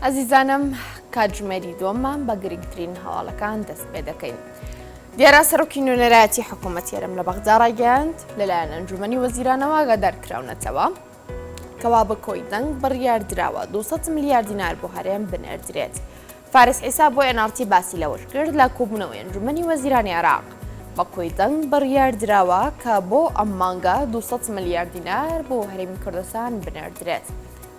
ئەزیزانم کاتژمێری دووەممان بە گرنگترین هەواڵەکان دەست پێ دەکەین. دیارە سەرۆکی نوێنەرایەتی حکوومەتی هەرێم لە بەغدا ڕایگەیاند لەلایەن ئەنجومەنی وەزیرانەوە ئاگادارکراونەتەوە کەوا بە کۆی دەنگ بڕیاردراوە 200 میلیارد دینار بۆ هەرێم بنێردرێت. فارس عیسا بۆ NRT باسی لەوەش کرد لە کۆبوونەوەی ئەنجومەنی وەزیرانی عێراق بە کۆی دەنگ بڕیاردراوە کە بۆ ئەم مانگە 200 میلیارد دینار بۆ هەرێمی کوردستان بنێردرێت.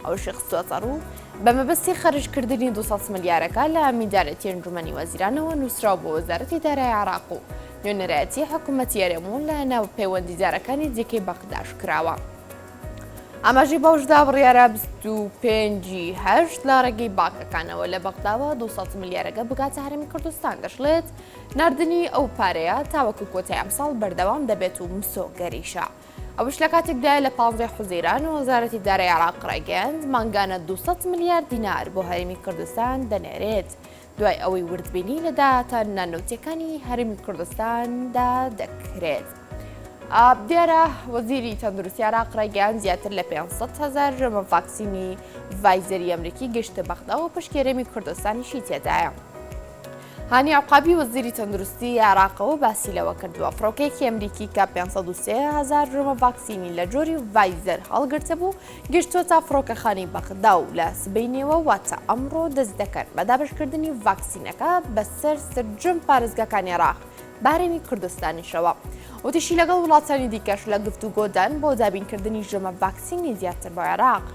ئەوشی خستووەتە ڕوو بە مەبەستی خەرجکردنی 200 میلیارەکە لە میدارەتی ئەنجومەنی وەزیرانەوە نووسراو بۆ وەزارەتی دارایی عێراق و نوێنەرایەتی حکوومەتی هەرێمون لە ناو پەیوەندیدارەکانی جێگەی بەغداش کراوە. ئاماژەی بەوشدا بڕیارە 25/8 لە ڕێگەی باکەکانەوە لە بەغداوە 200 میلیارەکە بگاتە هەرێمی کوردستان دەشڵێت ناردنی ئەو پارەیە تاوەکو کۆتای ئەم ساڵ بەردەوام دەبێت و مسۆ گەریشە. ئەوش لە کاتێکدایە لە 15 حوزەیران و وەزارەتی دارایی عێراق ڕایگەیاند مانگانە 200 میلیارد دینار بۆ هەرێمی کوردستان دەنێرێت دوای ئەوەی وردبینی لە داهاتە نانەوتیەکانی هەرێمی کوردستاندا دەکرێت. دیارە وەزیری تەندروستی عێراق ڕایگەیاند زیاتر لە 500,000 ژەمە ڤاکسینی ڤایزەری ئەمریکی گەشتە بەغدا و پشکی هەرێمی کوردستانیشی تێدایە. هانی عقابی وەزیری تەندروستی عێراقەوە باسی لەوە کردووە فڕۆکەیەکی ئەمریکی کە 503,000 ژەمە ڤاکسینی لە جۆری ڤایزەر هەڵگرتە بوو گەشتۆتە فڕۆکەخانەی بەغدا و لە سبەینێوە واتە ئەمڕۆ دەست دەکەن بە دابشکردنی ڤاکسینەکە بەسەر سرجم پارێزگاکانی عێراق بارێمی کوردستانیشەوە. وتیشی لەگەڵ وڵاتانی دیکەش لە گفتوگۆدان بۆ دابینکردنی ژەمە ڤاکسینی زیاتر بۆ عێراق.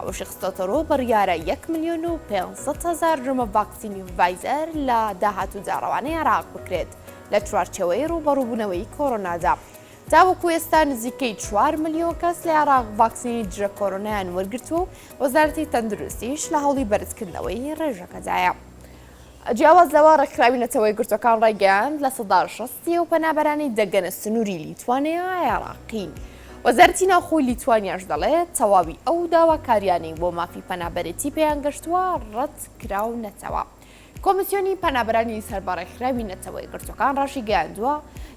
ئەوەشی خستۆتەڕۆ بڕیارە 1,500,000 ژەمە ڤاکسینی ڤایزەر لە داهاتوو جاڕەوانەی عێراق بکرێت لە چوارچەوەی ڕوبەڕووبوونەوەی کۆڕۆنادا. تاوەکو ئێستا نزیکەی 4 ملیۆن کەس لە عێراق ڤاکسینی جرە کۆڕۆنایان وەرگرتووە و وەزارەتی تەندروستیش لە هەوڵی بەرزکردنەوەی ڕێژەکەدایە. جیاواز لەوە ڕێکخراوی گرتوەکان ڕایگەیاند لە 60 و پەنابەرانی دەگەنە سنووری لیتوانیا عێراقی. وەزارەتی ناوخۆی لیتوانیاش دەڵێت تەواوی ئەو داواکاریانی بۆ مافی پەنابەرەتی پێیان گەشتووە ڕەت کراونەتەوە. کۆمیسیۆنی پەنابەرانی سەربەڕێکخراوی نەتەوەی گرتوەکان ڕاشی گەیاندووە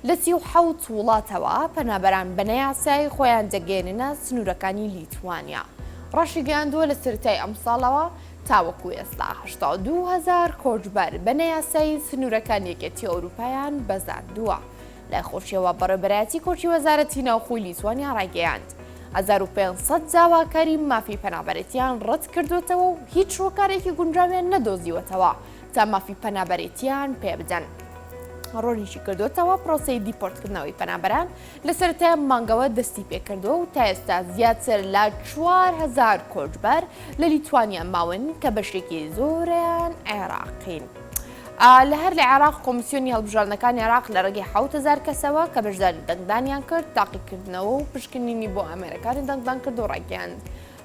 لە 37 وڵاتەوە پەنابەران بە نەیاسایی خۆیان دەگەێننە سنوورەکانی لیتوانیا. ڕاشی گەیاندووە لە سەرەتای ئەم ساڵەوە تاوەکو ئێستا 82,000 کۆچبەر بە نەیاسایی سنوورەکان یەکێتی ئەوروپایان بەزاندووە. لای خۆشیەوە بەڕێبەرایەتی کۆچی وەزارەتی ناوخۆی لیتوانیا ڕایگەیاند 1500 داواکاری مافی پەنابەرێتیان ڕەت کردوێتەوە و هیچ ڕۆکارێکی گونجاویان نەدۆزیوەتەوە تا مافی پەنابەرێتیان پێ بدەن. ڕۆنیشی کردوێتەوە پرۆسەی دیپۆرتکردنەوەی پەنابەران لە سەرەتای مانگەوە دەستی پێکردووە و تا ئێستا زیاتر لە 4,000 کۆچبەر لە لیتوانیا ماون کە بەشێکی زۆریان عێراقین. لە هەر لە عێراق کۆمیسیۆنی هەڵبژاردنەکانی عێراق لە ڕێگەی 7,000 کەسەوە کە بەشداری دەنگدانیان کرد تاقیکردنەوە و پشکنینی بۆ ئەمریکانی دەنگدان کرد و ڕایگەیاند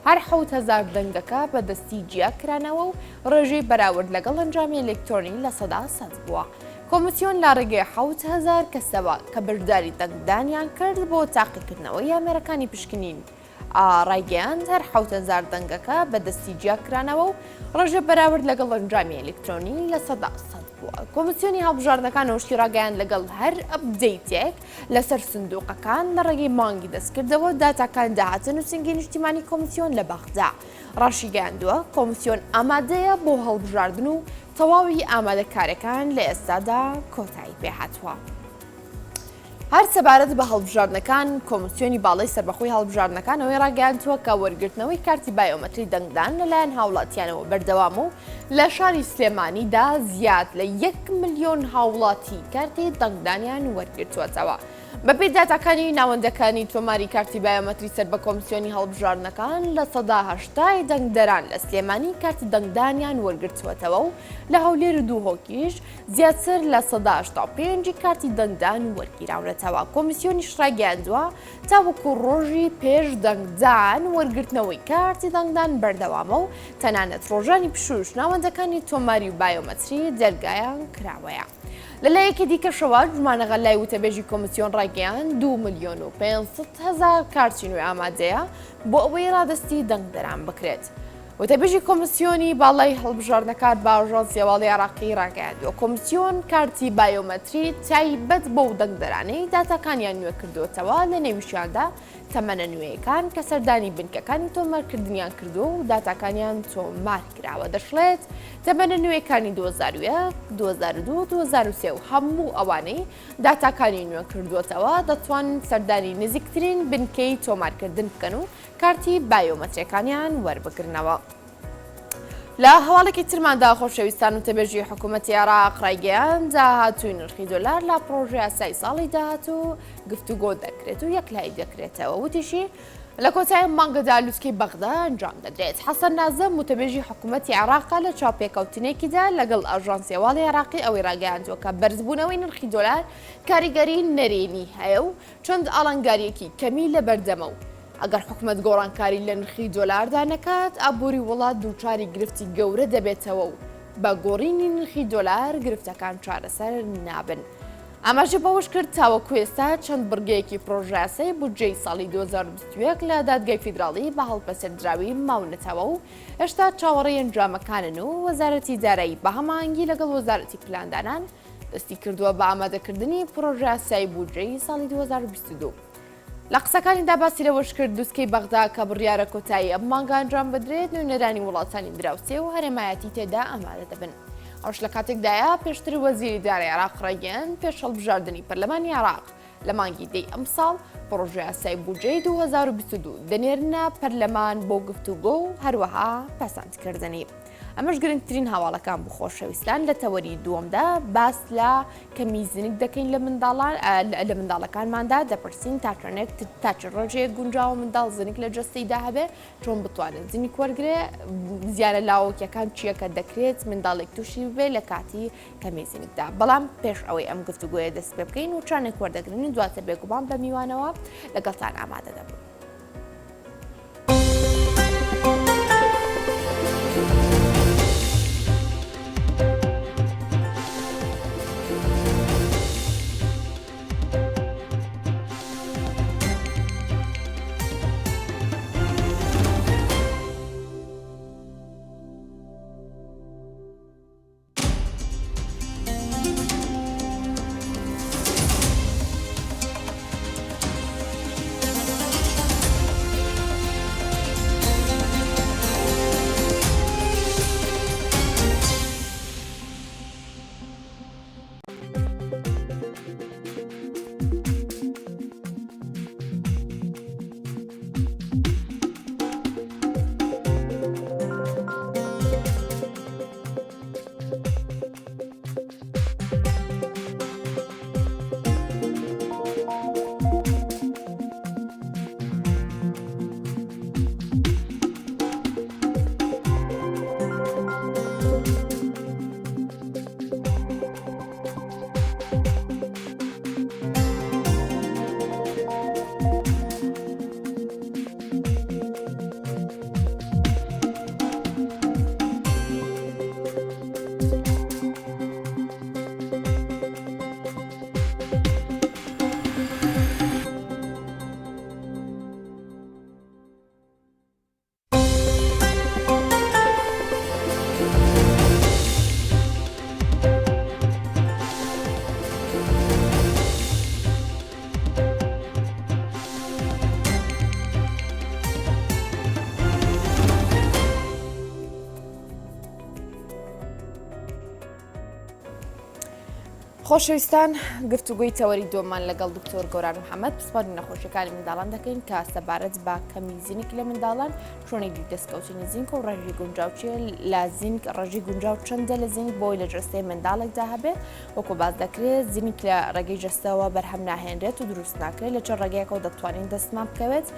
هەر 7,000 دەنگەکە بەدەستی جیاکرانەوە و ڕێژەی بەراورد لەگەڵ ئەنجامی ئەلێکترۆنی لە 100% بووە. کۆمیسیۆن لە ڕێگەی 7,000 کەسەوە کە بەشداری دەنگدانیان کرد بۆ تاقیکردنەوەی ئەمریکانی پشکنین ڕایگەیاند هەر 7,000 دەنگەکە بەدەستی جیاکرانەوە و ڕێژە بەراورد لەگەڵ ئەنجامی ئەلێکترۆنی لە 100% بووە. کۆمیسیۆنی هەڵبژاردنەکان وشتی ڕاگەیاند لەگەڵ هەر ئەپدەیتێک لەسەر سندوقەکان لە ڕێگەی مانگی دەستکردەوە داتاکان داهاتن و سنگی نیشتیمانی کۆمیسیۆن لە بەغدا ڕاشی گەیاندووە کۆمیسیۆن ئامادەیە بۆ هەڵبژاردن و تەواوی ئامادەکاریەکان لە ئێستادا کۆتایی پێهاتووە. هەر سەبارەت بە هەڵبژاردنەکان کۆمیسیۆنی باڵای سەربەخۆی هەڵبژاردنەکانەوەی ڕاگەیاندووە کە وەرگرتنەوەی کارتی بایۆمەتری دەنگدان لەلایەن هاوڵاتیانەوە بەردەوام و لە شاری سلێمانیدا زیاد لە 1 ملیۆن هاوڵاتی کارتی دەنگدانیان وەرگرتووەتەوە. بەپێی داتاکانی ناوەندەکانی تۆماری کارتی بایۆمەتری سەر بە کۆمیسیۆنی هەڵبژاردنەکان لە 180 دەنگدەران لە سلێمانی کارتی دەنگدانیان وەرگرتووەتەوە و لە هەولێر و دووهۆکیش زیاتر لە 185 کارتی دەنگدان وەرگیراونەتەوە. کۆمیسیۆنیش ڕاگەیاندووە تاوەکو ڕۆژی پێش دەنگدان وەرگرتنەوەی کارتی دەنگدان بەردەوامە و تەنانەت ڕۆژانی پشوش ناوەندەکانی تۆماری و بایۆمەتری دەرگایان کراوەیە. لەلایەکی دیکەشەوە ژمانەغە لای وتەبێژی کۆمیسیۆن ڕاگەیاند 2,500,000 کارتی نوێ ئامادەیە بۆ ئەوەی ڕادستی دەنگدەران بکرێت. وتەبێژی کۆمیسیۆنی باڵای هەڵبژاردنەکان بە ئاژانسی هەواڵی عێراقی ڕاگەیاندووە کۆمیسیۆن کارتی بایۆمەتری تایبەت بۆ دەنگدەرانەی داتاکانیان نوێ کردوێتەوە لە نێویشیاندا تەمەنە نوێیەکان کە سەردانی بنکەکانی تۆمارکردنیان کردو و داتاکانیان تۆمار کراوە. دەشڵێت تەمەنە نوێیەکانی 2001 2002 2003 و هەموو ئەوانەی داتاکانی نوێ کردووەتەوە دەتوانن سەردانی نزیکترین بنکەی تۆمارکردن بکەن و کارتی بایۆمەتریەکانیان وەربگرنەوە. لە هەواڵێکی ترماندا خۆشەویستان و تەبێژی حکوومەتی عێراق ڕایگەیاند داهاتووی نرخی دۆلار لە پرۆژە یاسای ساڵی داهاتوو گفتوگۆ دەکرێت و یەکلایی دەکرێتەوە. وتیشی لە کۆتایی مانگەدا لووسکەی بەغدا ئەنجام دەدرێت. حەسەن نازم متەبێژی حکوومەتی عێراق لە چاوپێکەوتنێکیدا لەگەڵ ئاژانسی هەواڵی عێراقی ئەوەی ڕاگەیاندووە کە بەرزبوونەوەی نرخی دۆلار کاریگەری نەرێنی هەیە و چەند ئاڵنگاریەکی کەمی لە بەردەمە و ئەگەر حکوومەت گۆڕانکاری لە نرخی دۆلاردا نەکات ئابووری وڵات دووچاری گرفتی گەورە دەبێتەوە و بە گۆڕینی نرخی دۆلار گرفتەکان چارەسەر نابن. ئاماژە بەوەش کرد تاوەکو ئێستا چەند بڕگەیەکی پرۆژەیاسەی بودجەی ساڵی 2021 لە دادگای فیدراڵی بە هەڵپەسەردراوی ماونەتەوە و هێشتا چاوەڕێی ئەنجامەکانن و وەزارەتی دارایی بە هەماهەنگی لەگەڵ وەزارەتی پلاندانان دەستی کردووە بە ئامادەکردنی پرۆژەیاسای بودجەی ساڵی 2022. لە قسەکانیدا باسی لەوەش کرد دووسکەی بەغدا کە بڕیارە کۆتایی ئەم مانگە ئەنجام بدرێت نوێنەرانی وڵاتانی دراوسێ و هەرێمایەتی تێدا ئامادە دەبن. ئەوش لە کاتێکدایە پێشتر وەزیری دارایی عێراق ڕایگەیاند پێش هەڵبژاردننی پەرلەمانی عێراق لە مانگی دەی ئەمساڵ پرۆژە یاسای بودجەی 2022 دەنێرنە پەرلەمان بۆ گفتوگۆ و هەروەها پەسەندکردنی. ئەمەش گرنگترین هەواڵەکان بوو خۆشەویستان لە تەوەری دووەمدا باس لە کەمیزنک دەکەین لە منداڵەکانماندا دەپرسین تا چ ڕۆژەیە گونجاوە منداڵ زنک لە جەستەیدا هەبێ چۆن بتوانن زنی وەرگێ زیانە لاوەکیەکان چیەکە دەکرێت منداڵێک تووشی بێ لە کاتی کەمیزنکدا. بەڵام پێش ئەوەی ئەم گفتوگۆیە دەست پێ بکەین و چانێک وەردەگرن دواتر بێگومان بە میوانەوە لەگەڵتان ئامادە دەبن. خۆشەویستان گفتوگوی تەوەری دۆمان لەگەڵ دکتۆر گۆران محەممەد پسپاری نەخۆشیەکانی منداڵان دەکەین کە سەبارەت بە کەمیزینێک لە منداڵان چۆنێکی دەستکەوتنی زینکە و ڕێژی گونجاوچیە لە زینک ڕێژی گونجاو چەندە لە زینک بۆی لە جەستەی منداڵێکدا هەبێت وەکو باز دەکرێت زینک لە ڕێگەی جەستەوە بەرهەم ناهێنرێت و دروست ناکرێت لە چەند ڕێگەیەکەوە دەتوانین دەستمان بکەوێت.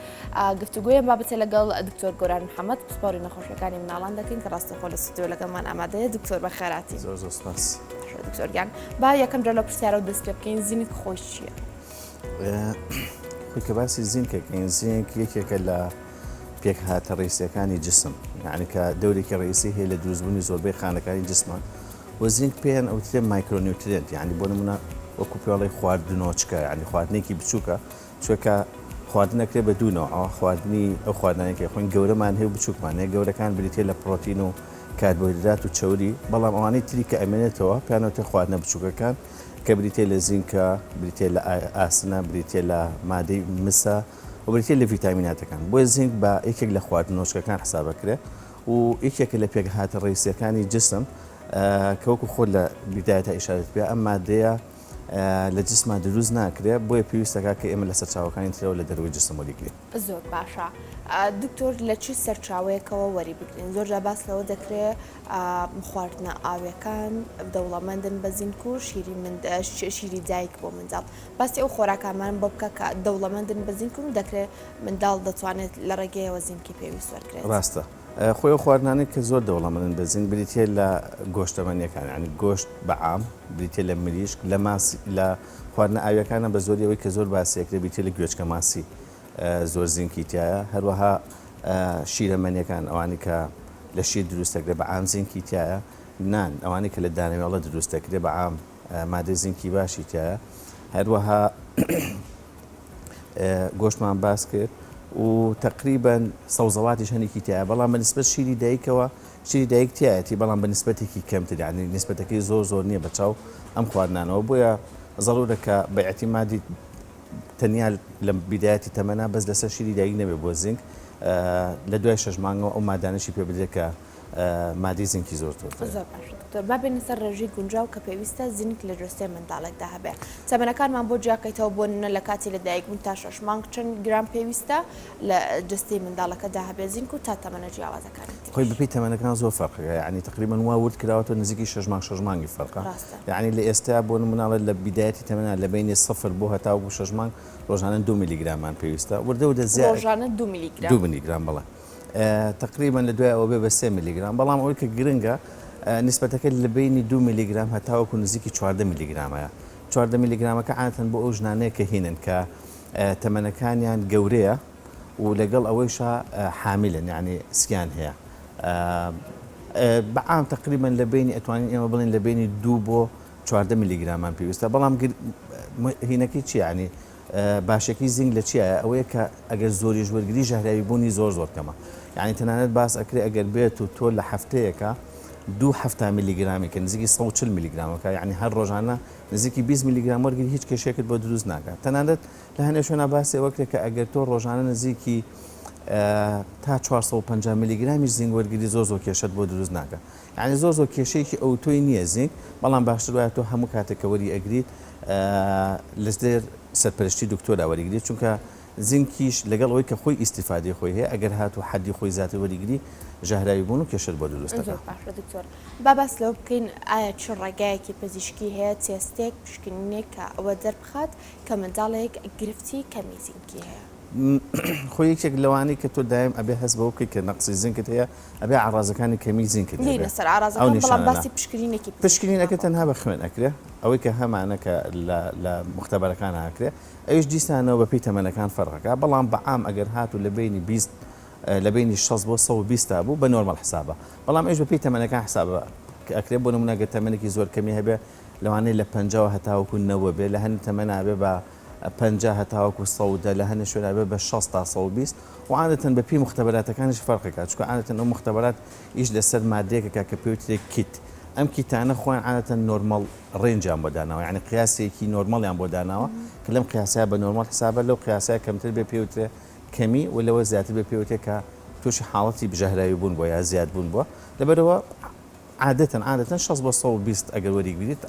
گفتوگویە بابەتە لەگەڵ دکتۆر گۆران محەممەد پسپاری نەخۆشیەکانی منداڵان دەکەین کە ڕاستەخۆ لە ستۆ لەگەڵمان ئامادەیە. دکتۆر بەخێراتی. زۆر سپاس. دکتۆریان با یەکەم جا لە پرسیارە و دەست پێ بکەین زینک خۆی چییە؟ خۆی کە باسی زینکەکەین زینک یەکێکە لە پێک هاتە ڕئیسیەکانی جسم یعنی کە دەورێکی ڕئیسی هەیە لە دروستبوونی زۆربەی خانەکانی جسمان و زینک پێیان ئەوترێ مایکرۆنیوترێنت یعنی بۆ نمونە وەکو پێڵی خواردنەوەچکە یعنی خواردنێکی بچووکە چونکە خواردنەکرێ بە دوونەوە ئەوە خواردنی ئەو خواردنەکە خۆین گەورەمان هەیە و بچووکمانەیە گەورەکان بریتێ لە پرۆتین و کاربۆهیدرات و چەوری بەڵام ئەوانەی تری کە ئەمێنێتەوە پێیانەوتە خواردنە بچووکەکان کە بریتێ لە زینکە بریتێ لە ئاسنە بریتێ لە مادەی مسە و بریتێ لە ڤیتامیناتەکان بۆ زینک بە یەکێک لە خواردنەوەشکەکان حسابەکرێ و یەکێک لە پێکهاتە ڕئیسیەکانی جسم کە وەکو خۆ لە بیدایەتە ئیشارەت پێ ئەم مادەیە لە جسمە دروست ناکرێت بۆیە پێویستەکە کە ئێمە لە سەرچاوەکانی ترەوە لە دەروی جسم وەریگرێت. زۆر باشە. دکتۆر لە چی سەرچاوەیەکەوە وەری بگرین؟ زۆرجا باس لەوە دەکرێت خواردنە ئاویەکان دەوڵەمەندن بە زینک و شیری دایک بۆ منداڵ. باسی ئەو خۆراکامان بۆ بکە کە دەوڵەمەندن بە زینک و دەکرێت منداڵ دەتوانێت لە ڕێگەیەوە زینکی پێویست وەرگێت. ڕاستە. خۆی خواردنانی کە زۆر دەوڵەمەندن بە زینک بریتێ لە گۆشتەمەنیەکان ینی گۆشت بەعام بریتێ لە مریشک لە ماسی لە خواردنە ئاویەکانە بە زۆریەوەی کە زۆر باسیەکرێ بریتێ لە گوێچکە ماسی زۆر زینکی تایە هەروەها شیرەمەنیەکان ئەوانی کە لە شیر دروستەکرێ بەعام زینکی تایە نان ئەوانی کە لە دانەوێڵە دروستەکرێ بەعام مادە زینکی باشی تایە هەروەها گۆشتمان باس کرد و تقریبا سەوزەڵاتیش هەنێکی تایە بەڵام بە نسبەت شیری دایکەوە شیری دایک تایەتی بەڵام بە نسبەتێکی کەمتر یعنی نسبەتەکەی زۆر نییە بەچاو ئەم خواردنانەوە بۆیە ضرورەکە بە اعتیمادی تەنیا لە بیدایەتی تەمەنا بەس لەسەر شیری دایک نەبێ بۆ زینک لە دوای 6 مانگەوە ئەو مادانەشی پێ بدرێت کە مادەی زینکی زۆر دکتۆر با بێنە سەر ڕێژەی گونجاو کە پێویستە زینک لە جوستەی منداڵێکدا هەبێ تەمەنەکانمان بۆ جیاکەیتەوە بۆ لە کاتی لە دایکبوون تا 6 مانگ چەند گرام پێویستە لە جستەی منداڵەکەدا هەبێ زینک و تا تەمەنە جیاوازەکانی خۆی بپی تەمەنەکان زۆر فەرقەکە یعنی تقریبا وا ورد کراوەتە نزیکی 6 مانگی فەرقە یعنی لە ئێستا بۆ نموناڵە لە بیدایەتی تەمەنا لە بینی 0 بۆ هەتا بۆ 6 مانگ ڕۆژانە 2 میلیگرامان پێویستە وردە زیاد ڕۆژانە 2 میلیگرام بەڵێ تقریبا لە دوای ئەوە بێ بە 3 میلیگرام بەڵام ئەوەی کە گرنگە نسبەتەکە لە بینی 2 میلیگرام هەتاوەکو نزیکی 14 میلیگرامەیە 14 میلیگرامەکە عادەتەن بۆ ئەو ژنانەیە کە هینن کە تەمەنەکانیان گەورەیە و لەگەڵ ئەوەیشە حاملن یعنی سکیان هەیە بەعام تقریبا لە بینی ئەتوانین ئێمە بڵین لە بینی 2 بۆ 14 میلیگرامان پێویستە بەڵام هینەکەی چی ینی باشەکەی زینک لە چیە ئەوەیە کە ئەگەر زۆری ژوەرگری ژەهراوی بوونی زۆر کەمە یعنی تەنانەت باس ئەکرێ ئەگەر بێت و تۆ لە هەفتەیەکە 2 میلیگرامی کە نزیکی 140 میلیگرامەکە یعنی هەر ڕۆژانە نزیکی 20 میلیگرام وەرگری هیچ کێشێکت بۆ دروست ناکات تەنانەت لە هەندێک شوێنە باسی ئەوە کە ئەگەر تۆ ڕۆژانە نزیکی تا 450 میلیگرامیش زینک وەرگری زۆر کێشت بۆ دروست ناکات یعنی زۆر کێشەیەکی ئەوتۆی نییە زینک بەڵام باشتر وایە تۆ هەموو کاتێکە وەری ئەگریت لەسێر سەرپەرشتی دکتۆرا وەریگریت چونکە زینکیش لەگەڵ ئەوەی کە خۆی ئیسیفادەی خۆی هەیە ئەگەر هات و حەدی خۆی زیاتر وەریگری ژەهراوی بوون و کێشت بۆ دروستەکە. دکتۆر با باس لەوە بکەین ئایا چ ڕێگایەکی پزیشکی هەیە تێستێک پشکنینێک کە ئەوە دەربخات کە منداڵێک گرفتی کەمی زینکی هەیە خۆی یەکێک لەوانەی کە تۆ دایم ئەبێ هەست بەوە بکەیت کە نەقسی زینکت هەیە ئەبێ عڕازەکانی کەمی زینکت لەسەر ئاڕازەکان بەڵام باسی پشکنینەکە تەنها بە خوێن ئەکرێ ئەوەی کە هەمانە کە لە مختبەرەکان هاکرێ ئەوش دیسانەوە بە پێی تەمەنەکان فەرقەکە بەڵام بەعام ئەگەر هات و لە بینی 20 لە بینی 6 بۆ 120 تا بوو بە نۆرمال حسابە بەڵام ئەوش بە پێی تەمەنەکان حسابە ئەکرێ بۆ نمونە گە تەمەنێکی زۆر کەمی هەبێ لەوانەیە لە 50 هەتاوەکو 90 بێ لە هەند تەمەنا بێ بە 50 هەتاوەکو 100 لە هەندێک شوێنە بێ بە 6 تا 120 و عادەتەن بە پێی مختبەراتەکانیش فەرقەکە چونکە عادەتەن ئەو مختبەرات ئیش لەسەر مادەیەکە کە پێوترێت کیت ئەم کیتانە خۆیان عادەتەن نۆرمال ڕێنجیان بۆ داناوە یعنی قیاسێکی نۆرمالیان بۆ داناوە کە لەم قیاسایە بە نۆرمال حسابە لەو قیاسایە کەمتر بێ پێوترێ کەمی و لەوە زیاتر بێ پێوتێت کە تووشی حاڵەتی بژەهراوی بوون بۆ یا زیاد بوون بووە لەبەرەوە عادەتەن 6 بۆ 120 ئەگەر وەریگریت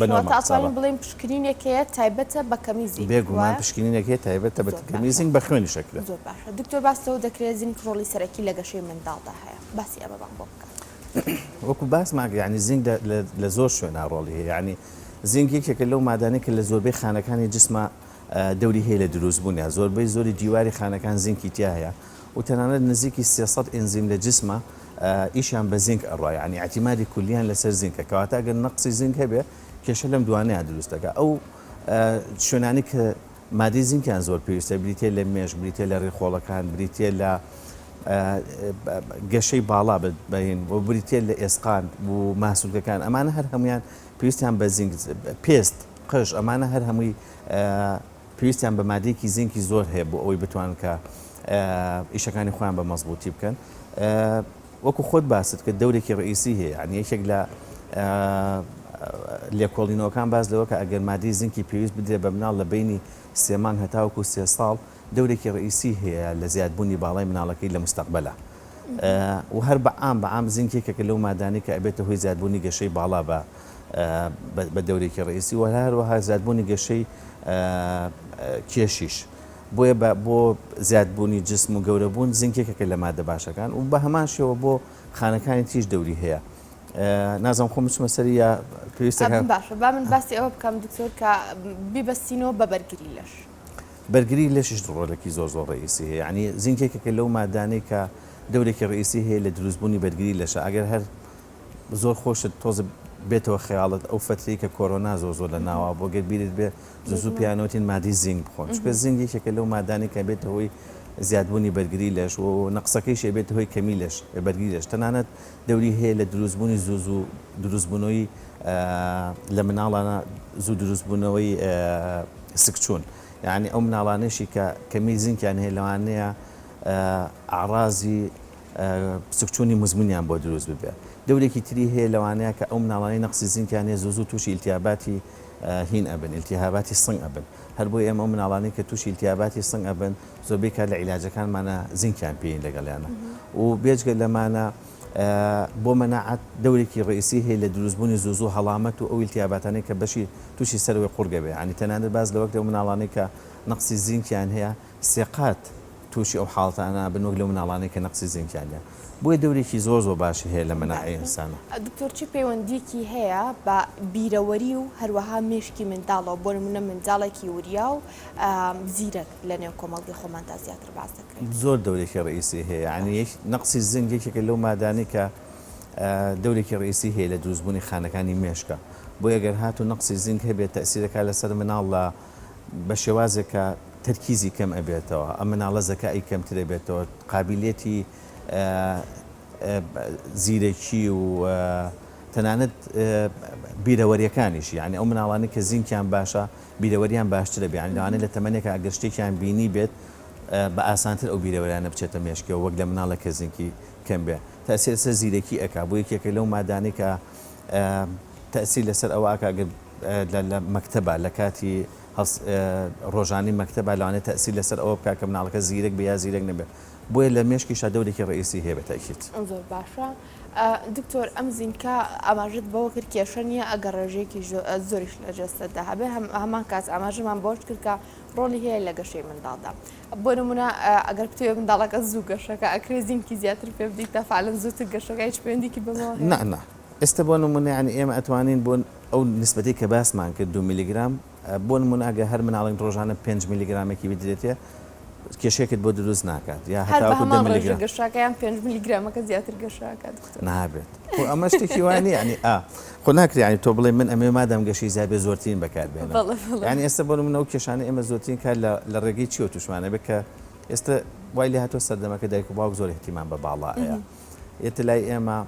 بەنۆماتوانین بڵێن پشکنینێکەیە تایبەتە بە کەمی زینک بێگومان پشکنینێکەیە تایبەتە بە کەمی زینک بە خوێنی شەکرێت زۆر باشە دکتۆر باستەوە دەکرێت زینک ڕۆڵی سەرەکی لە گەشەی منداڵدا هەیە باسی ئەمە بۆ بکات وەکو باس ماگە یعنی زینک لە زۆر شوێنە ڕۆڵی هەیە یعنی زینک یەکێکە لەو مادانەی کە لە زۆربەی خانەکانی جسمە دەوری هەیە لە دروستبوونیە زۆری دیواری خانەکان زینکی تیا هەیە و تەنانەت نزیکی 300 ئێنزیم لە جسمە ئیشیان بە زینک ئەڕۆ یعنی اعتیمادی کولیان لەسەر زینکە کەواتە ئەگەر نەقسی زینک هەبێ کێشە لەم دوانەیە دروستەکە ئەو شوێنانی کە مادەی زینکیان زۆر پێویستە بریتێ لە مێژ بریتێ لە ڕێخۆڵەکان بریتێ لە گەشەی باڵا بەین بۆ بریتێ لە ئێسقان و ماسوولەکان ئەمانە هەر هەمویان پێویستیان بە زینک پێست قش ئەمانە هەر هەمووی پێویستیان بە مادەیەکی زینکی زۆر هەیە بۆ ئەوەی بتوان کە ئیشەکانی خۆیان بە مەزبوطی بکەن وەکو خۆت باست کە دەورێکی ڕئیسی هەیە یعنی یەکێک لە لێکۆڵینەوەکان باز لەوە کە ئەگەر مادەی زینکی پێویست بدرێت بە مناڵ لە بینی 3 مانگ هەتاوەکو 3 ساڵ دورێکی ڕئیسی هەیە لە زیادبوونی باڵای مناڵەکەی لە مستەقبەلە و هەر بەعام زینکێکە لەو مادانی کە ئەبێتە هۆی زیادبوونی گەشەی باڵا بە دورێکی ڕئیسی و هەروەها زیادبوونی گەشەی کێشیش بۆیە بۆ زیادبوونی جسم و گەورەبوون زینکێکەکە لە مادە باشەکان و بە هەمان شێوە بۆ خانەکانی تیش دەوری هەیە نازم خۆم چمە سەری یا پێویستەکە باشە با من باسی ئەوە بکەم دکتۆر کە بیبەستینەوە بە بەرگری لەش بەرگری لەشش ڕۆلێکی زۆر ڕئیسی هەیە ینی زینکێکەکە لەو مادانەی کە دەورێکی ڕئیسی هەیە لە دروستبوونی بەرگری لەشە ئەگەر هەر زۆر خۆشت تۆز بێتەوە خەیاڵت ئەو فترەی کە کۆرۆنا زۆر لە ناوە بۆ گەر بیرت بێ زوو پیانۆتین مادی زینگ بخۆن چکە زینگێکێکە لەو مادانی کە بێتە هۆی زیادبوونی بەرگری لەش و نەقسەکەی شێبێت هۆی کەمی لەش بەرگری لەش تەنانەت دەوری هەیە لە دروستبوونی زوو دروستبوونەوەی لە مناڵانە زوو دروستبوونەوەی سکچوون یعنی ئەو مناڵانێشی کە کەمی زینکیان هەیە لەوانەیە ئاڕازی سکچوونی مزمونیان بۆ دروست ببێ دەورێکی تری هەیە لەوانەیە کە ئەو مناڵانەی نەقسی زینکیان هەیە زوو تووشی ئیلتیاباتی هین ئەبن ئیلتیهاباتی سنگ ئەبن هەر بۆی ئێمە ئەو مناڵانەی کە تووشی ئیلتیاباتی سنگ ئەبن زۆربەی کار لە عیلاجەکانمانە زینکیان پێین لەگەڵیانە و بێجگە لەمانە بۆ مەناعەت دەورێکی ڕئیسی هەیە لە دروستبوونی زوو هەڵامەت و ئەو ئیلتیاباتانەی کە بەشی تووشی سەرەوەی قوڕگە بێ ینی تەنانەت باز لە وەک لەو مناڵانەی کە نەقسی زینکیان هەیە سێقات تووشی ئەو حاڵتانە بن وەک لەو مناڵانەی کە نەقسی زینکیان هەیە بۆیە دەورێکی زۆر باشی هەیە لە مەناعی ئینسانە دکتۆر چی پەیوەندیکی هەیە بە بیرەوەری و هەروەها مێشکی منداڵەوە بۆ نمونە منداڵێکی وریا و زیرەک لە نێو کۆمەڵگەی خۆماندا زیاتر باس دەکرێت زۆر دەورێکی ڕئیسی هەیە ینی نەقسی زنگێکێکە لەو مادانی کە دەورێکی ڕئیسی هەیە لە دروستبوونی خانەکانی مێشکە بۆ ئەگەر هات و نەقسی زنگ هەبێت تەسیرەکە لەسەر مناڵ بە شێوازێکە تەرکیزی کەم ئەبێتەوە ئەم مناڵە زەکای کەمتر ئەبێتەوە قابلیەتی زیرەکی و تەنانەت بیرەوەریەکانیش یعنی ئەو مناڵانی کە زینکیان باشە بیرەوەریان باشترە بێ لەوانەیە لە تەمەنێکە ئەگەر شتێکیان بینی بێت بە ئاسانتر ئەو بیرەوەریانە بچێتە مێشکەوە وەک لە مناڵە کە زینکی کەم بێ تەسیر لەسەر زیرەکی ئەکا بۆ یەکێکە لەو مادانی کە تەسیر لەسەر ئەوە ئاکە لە مەکتەبە لە کاتی ڕۆژانی مەکتەبە لەوانێت تەسیر لەسەر ئەوە بکە کە مناڵەکە زیرەک بە یا زیرەک نەبێت بۆیە لە مێشکیشا دەورێکی ڕئیسی هەیە بەتاکید زۆر باشە دکتۆر ئەم زینکە ئاماژت بەوە کرد کێشە نیە ئەگەر ڕێژەیەکی زۆریش لە جەستەدا هەبێ هەمان کاس ئاماژەمان بۆش کرد کە ڕۆڵی هەیە لە گەشەی منداڵدا بۆ نمونە ئەگەر بتوێ منداڵەکە زوو گەشەکە ئەکرێ زینکی زیاتر پێ بدەیت تا فعلەن زووتر گەشەکە هیچ پەیوەندیکی بەمەوە نه ئێستا بۆ نمونە ینی ئێمە ئەتوانین بۆ ئەو نسبەتی کە باسمان کرد 2 میلیگرام بۆ نمونە ئەگەر هەر مناڵێک ڕۆژانە 5 میلیگرامێکی بدرێتێ کێشێکت بۆ دروست ناکات یا هەتا گەشەکەیان 5 میلیگرامەکە زیاتر گەشەکات نابێت ئەمە شتێکی وانی ینی خۆ ناکری ینی تۆ بڵێ من ئەمێ مادەم گەشەی زیابێ زۆرترین بەکاربێنە ینی ئێستا بۆ منەوە کێشانە ئێمە زۆرترین کار لە ڕێگەی چی و توشمانە بێت کە ئێستا وای لێ هاتۆ سەردەمەکە دایک و باوک زۆر احتیمان بە باڵایە ئێتە لای ئێمە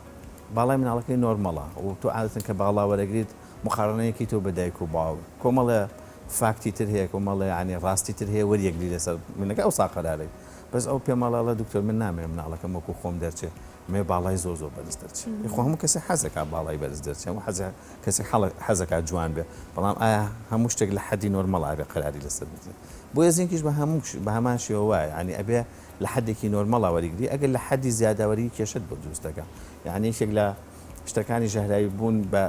باڵای مناڵەکەی نۆرمەڵە و تۆ عادەتەن کە باڵا وەرەگریت مقارنەیەکی تۆ بە دایک و باوک کۆمەڵە فاکتی تر هەیە کۆمەڵێ ینی ڕاستی تر هەیە وەریەکلی لەسەر منەکە ئەو ساقەرارەی بەس ئەو پێمەڵاڵە دکتۆر من نامێنم مناڵەکەم وەکو خۆم دەرچێت مێ باڵای زۆر بەرز دەرچێت خۆ هەموو کەسی حەزەکە باڵای بەرز دەرچێت و کەسی حەزەکە جوان بێ بەڵام ئایا هەموو شتێک لە حەدی نۆرمەڵا بێ قەراری لەسەر بدرێت بۆیە زینکیش بە هەمان شێوە وایە ینی ئەبێ لە حەدێکی نۆرمەڵا وەریگری ئەگەر لە حەدی زیادەوەری کێشت بۆ دروستەکە یعنی یەکێک لە شتەکانی ژەهراوی بوون بە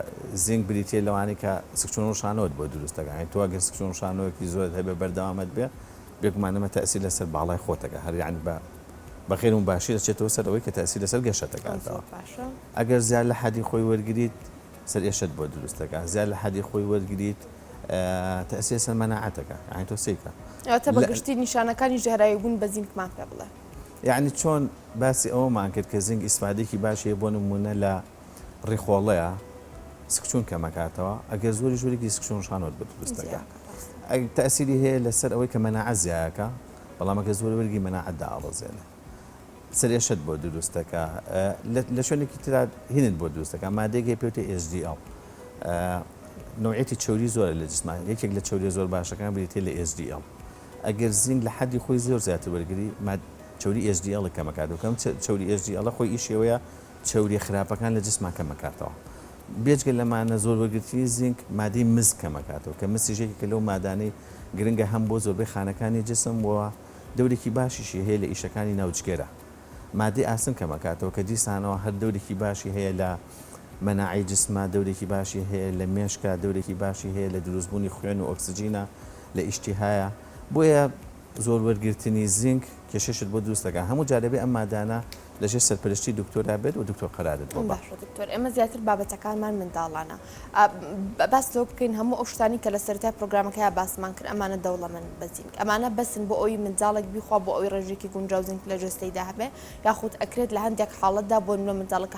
زینک بریتێ لەوانی کە سکچۆن و شانۆت بۆ دروستەکە تۆ ئەگەر سکچۆن و شانۆیەکی زۆر هەبێ بەردەوامەت بێ بێگومانەمە تەسیر لەسەر باڵای خۆتەکە هەر یعنی بەخێر و باشی دەچێتەوە سەرەوەی کە تەسیر لەسەر گەشتەکانەوە ئەگەر زیاد لە حەدی خۆی وەرگریت سەر ئێشت بۆ دروستەکە زیاد لە حەدی خۆی وەرگریت تەسیر سەر مەناعەتەکە یعنی تۆ سیکە ئەوەتە بەگشتی نیشانەکانی ژەهراوی بوون بە زینکمان پێ بڵێ یعنی چۆن باسی ئەوەمان کرد کە زینک ئیسفادێکی باشیە بۆ نمونە لە ڕێخۆڵەیە سکچون کەمەکاتەوە ئەگەر زۆری ژوورێکی سکچۆن شانۆت بەدروستەکە تەسیری هەیە لەسەر ئەوەی کە مەناعەت زیایەکە بەڵام ئەگەر زۆر وەرگی مەناعەتدا ئاڵەزێنێ سەرێشت بۆ دروستەکە لە شوێنێکی ترا هینت بۆ دروستەکە مادەیەکی پێوتە HDL نوعیەتی چوری زۆرە لە جسمان یەکێک لە چوری زۆر باشەکان بریتێ لە HDL ئەگەر زینک لە حەدی خۆی زۆر زیاتر وەرگری چوری HDL کەمەکات و کەم چوری HDL خۆی ئیشەوەیە چوری خراپەکان لە جسمان کەمەکاتەوە بێجگە لەمانە زۆر وەرگرتنی زینک مادەی مز کەمەکاتەوە کە مسیژێکی کە لەو مادانەی گرنگە هەم بۆ زۆربەی خانەکانی جسم وە دەورێکی باشیشی هەیە لە ئیشەکانی ناوچگەرە مادەی ئاسن کەمەکاتەوە کە دیسانەوە هەر دەورێکی باشی هەیە لە مەناعی جسمە دەورێکی باشی هەیە لە مێشکە دەورێکی باشی هەیە لە دروستبوونی خوێن و ئۆکسجینە لە ئیشتیهایە بۆیە زۆر وەرگرتنی زینک کێشەشت بۆ دروستەکە هەموو جارەبێ ئەم مادانە لەژێر سەرپەرشتی دکتۆرا بێت و دکتۆر قەرارت بۆ باش دکتۆر ئێمە زیاتر بابەتەکانمان منداڵانە باس لەوە بکەین هەموو ئەو شتانی کە لە سەرەتای پرۆگرامەکەی باسمان کرد ئەمانە دەوڵەمەند بەزینک ئەمانە بەسن بۆ ئەوی منداڵێک بیخوا بۆ ئەوی ڕێژێکی گونجاو زینک لە جستەیدا هەبێ یاخود ئەکرێت لە هەندێک حاڵەتدا بۆ نمونە منداڵەکە